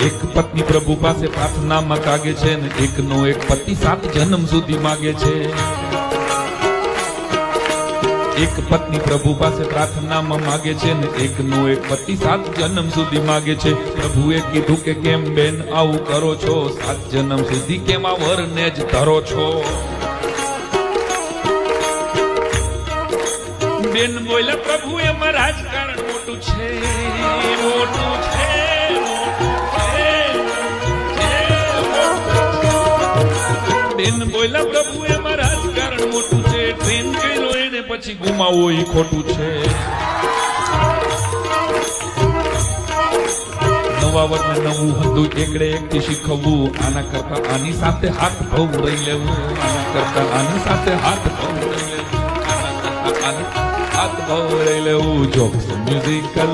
એક પત્ની પ્રભુ પાસે પ્રાર્થનામાં કાગે છે ને એકનો એક પતિ 7 જન્મ સુધી માગે છે. એક પત્ની પ્રભુ પાસે પ્રાર્થનામાં માગે છે ને એકનો એક પતિ 7 જન્મ સુધી માગે છે. પ્રભુએ કીધું કે કેમ બેન આવું કરો છો, 7 જન્મ સુધી કેમ આ વરને જ ધરો છો. બેન બોલ્યા પ્રભુ એમાં રાજકારણ મોટું છે, મોટું છે. બેન બોલ્યા પ્રભુ એમાં રાજકારણ મોટું છે, ટ્રેન કર્યો એને પછી ગુમાવો એ ખોટું છે. નવા વર્ષને નવું હતું એકડે એકથી શીખવવું, આના કરતા આની સાથે હાથ ભવરાઈ લેવું, આના કરતા આની સાથે હાથ ભવરાઈ લેવું, આના કરતા આની હાથ ભવરાઈ લેવું. Jokes musical